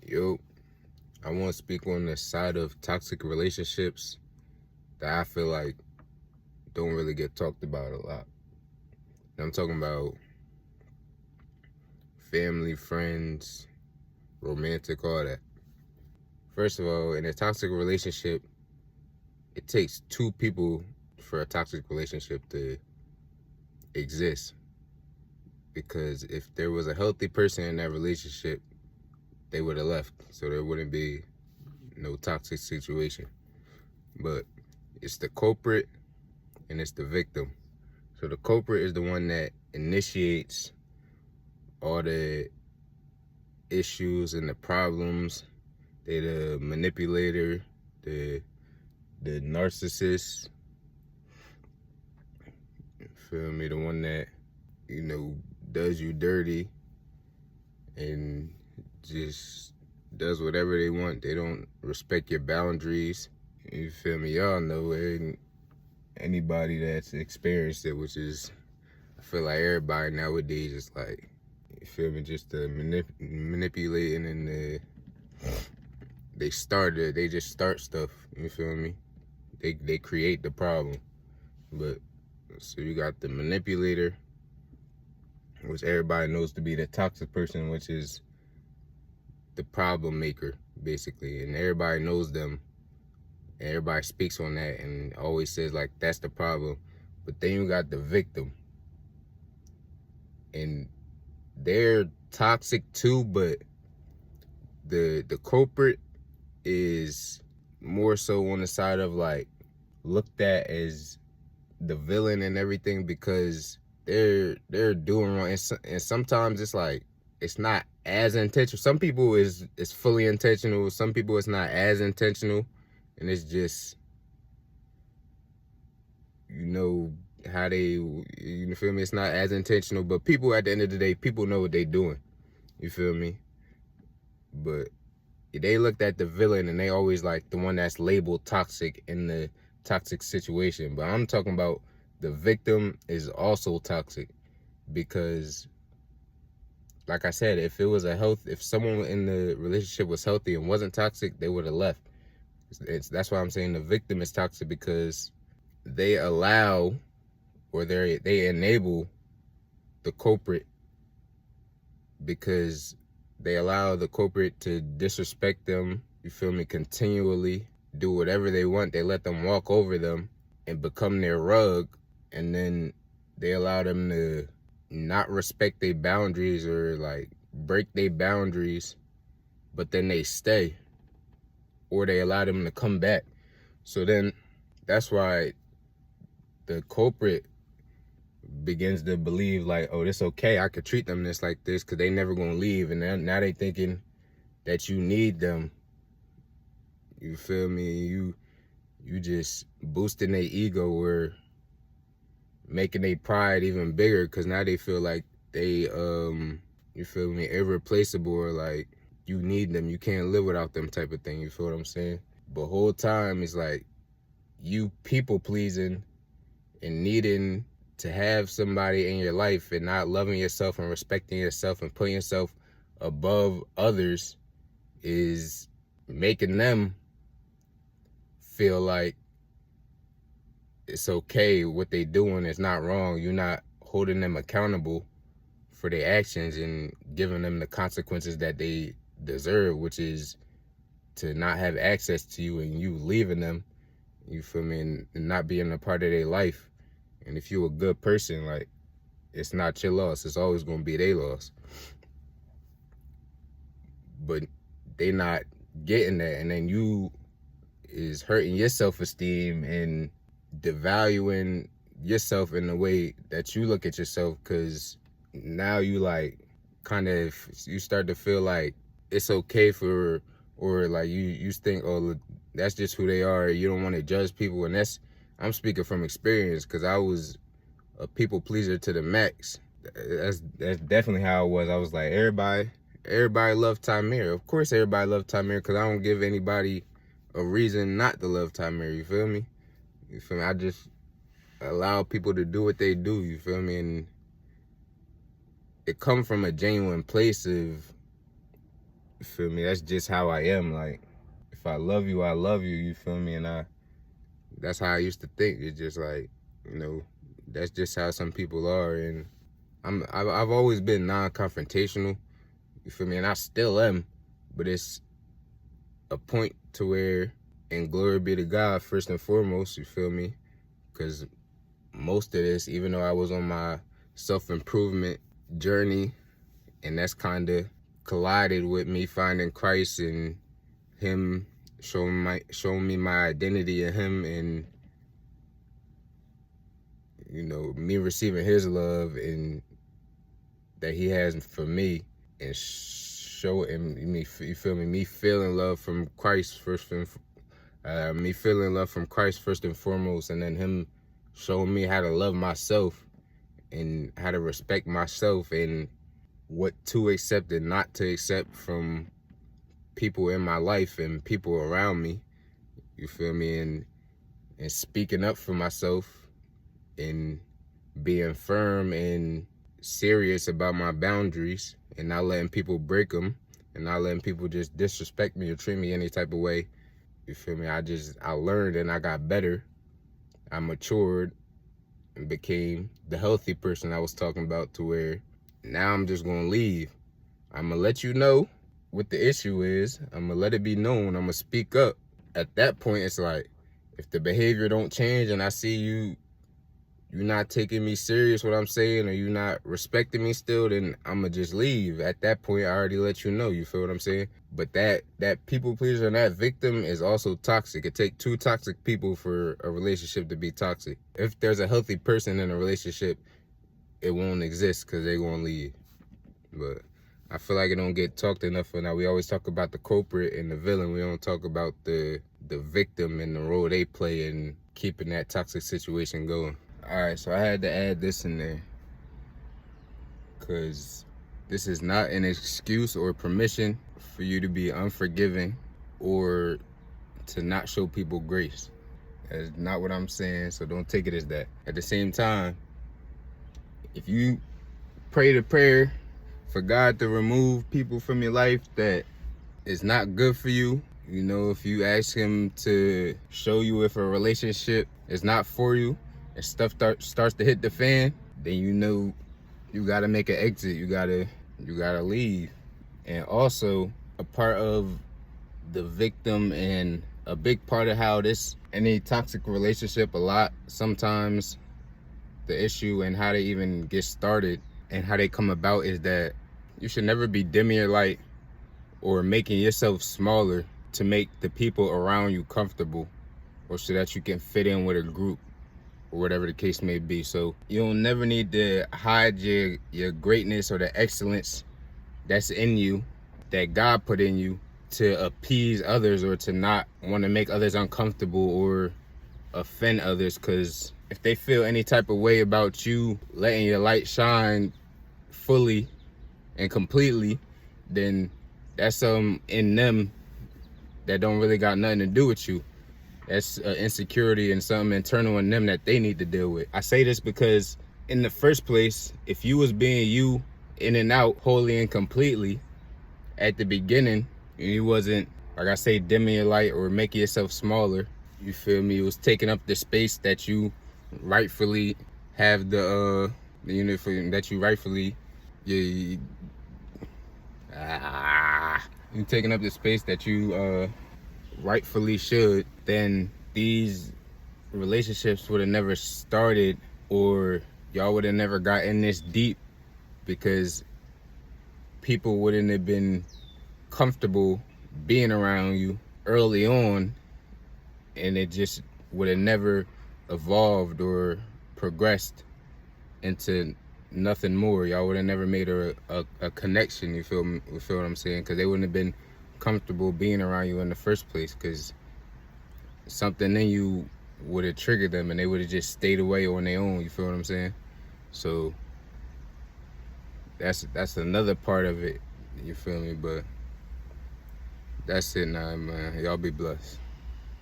Yo, I want to speak on the side of toxic relationships that I feel like don't really get talked about a lot. And I'm talking about family, friends, romantic, all that. First of all, in a toxic relationship, it takes two people for a toxic relationship to exist. Because if there was a healthy person in that relationship, they would have left. So there wouldn't be no toxic situation. But it's the culprit and it's the victim. So the culprit is the one that initiates all the issues and the problems. They the manipulator, the narcissist. Feel me? The one that, does you dirty and just does whatever they want. They don't respect your boundaries. You feel me? Y'all know it. And anybody that's experienced it, which is, I feel like everybody nowadays is like, you feel me, just the manipulating and they just start stuff, you feel me? They create the problem. But, so you got the manipulator, which everybody knows to be the toxic person, which is the problem maker, basically. And everybody knows them. And everybody speaks on that and always says, like, that's the problem. But then you got the victim. And they're toxic too, but the culprit is more so on the side of like looked at as the villain and everything because they're doing wrong, and sometimes it's like it's not as intentional. Some people it's fully intentional. Some people it's not as intentional, and it's just how they, you feel me? It's not as intentional, but people at the end of the day, people know what they doing. You feel me? But they looked at the villain and they always like the one that's labeled toxic in the toxic situation. But I'm talking about the victim is also toxic because, like I said, if someone in the relationship was healthy and wasn't toxic, they would have left. That's why I'm saying the victim is toxic because they allow or they enable the culprit, because they allow the culprit to disrespect them, you feel me, continually, do whatever they want. They let them walk over them and become their rug, and then they allow them to not respect their boundaries or like break their boundaries, but then they stay, or they allow them to come back. So then that's why the culprit begins to believe like, oh, this okay, I could treat them this like this because they never gonna leave. And now they thinking that you need them. You feel me? You just boosting their ego or making their pride even bigger because now they feel like they you feel me, irreplaceable, or like you need them, you can't live without them type of thing. You feel what I'm saying? But whole time it's like you people pleasing and needing to have somebody in your life and not loving yourself and respecting yourself and putting yourself above others is making them feel like it's okay, what they doing is not wrong. You're not holding them accountable for their actions and giving them the consequences that they deserve, which is to not have access to you and you leaving them, you feel me, and not being a part of their life. And if you're a good person, like, it's not your loss. It's always going to be their loss. But they not getting that. And then you is hurting your self-esteem and devaluing yourself in the way that you look at yourself, because now you like kind of, you start to feel like it's okay for, or like you think, oh, that's just who they are. You don't want to judge people. And I'm speaking from experience because I was a people pleaser to the max. That's definitely how it was. I was like, everybody loved Tamir. Of course everybody loved Tamir because I don't give anybody a reason not to love Tamir. You feel me? You feel me? I just allow people to do what they do. You feel me? And it come from a genuine place of You feel me? That's just how I am. Like, if I love you, I love you. You feel me? And that's how I used to think. It's just like, that's just how some people are. And I've always been non-confrontational. You feel me? And I still am. But it's a point to where, and glory be to God first and foremost, you feel me? Because most of this, even though I was on my self-improvement journey, and that's kind of collided with me finding Christ and him showing me my identity in him, and me receiving his love and that he has for me, and showing me, you feel me, me feeling love from Christ first and me feeling love from Christ first and foremost, and then him showing me how to love myself and how to respect myself and what to accept and not to accept from people in my life and people around me. You feel me? And speaking up for myself and being firm and serious about my boundaries and not letting people break them and not letting people just disrespect me or treat me any type of way. You feel me? I learned and I got better. I matured and became the healthy person I was talking about, to where now I'm just gonna leave. I'm gonna let you know what the issue is. I'm gonna let it be known. I'm gonna speak up. At that point, it's like, if the behavior don't change and I see you're not taking me serious what I'm saying, or you're not respecting me still, then I'ma just leave. At that point, I already let you know. You feel what I'm saying? But that people pleaser and that victim is also toxic. It takes two toxic people for a relationship to be toxic. If there's a healthy person in a relationship, it won't exist because they're gonna leave. But I feel like it don't get talked enough for now. We always talk about the culprit and the villain. We don't talk about the victim and the role they play in keeping that toxic situation going. All right, so I had to add this in there because this is not an excuse or permission for you to be unforgiving or to not show people grace. That's not what I'm saying, so don't take it as that. At the same time, if you pray the prayer for God to remove people from your life that is not good for you, if you ask him to show you if a relationship is not for you and stuff starts to hit the fan, then you gotta make an exit. You gotta leave. And also, a part of the victim and a big part of how any toxic relationship, sometimes the issue and how they even get started and how they come about is that you should never be dimming your light or making yourself smaller to make the people around you comfortable, or so that you can fit in with a group or whatever the case may be. So you don't never need to hide your greatness or the excellence that's in you, that God put in you, to appease others or to not want to make others uncomfortable or offend others. Because if they feel any type of way about you letting your light shine fully and completely, then that's something in them that don't really got nothing to do with you. That's insecurity and something internal in them that they need to deal with. I say this because in the first place, if you was being you in and out wholly and completely at the beginning, and you wasn't, like I say, dimming your light or making yourself smaller, you feel me? It was taking up the space that you rightfully have that you rightfully, you taking up the space that you rightfully should, then these relationships would have never started, or y'all would have never gotten this deep, because people wouldn't have been comfortable being around you early on, and it just would have never evolved or progressed into nothing more. Y'all would have never made a connection. You feel what I'm saying? Because they wouldn't have been comfortable being around you in the first place, because something in you would have triggered them and they would have just stayed away on their own. You feel what I'm saying? So that's another part of it. You feel me? But that's it now, man. Y'all be blessed.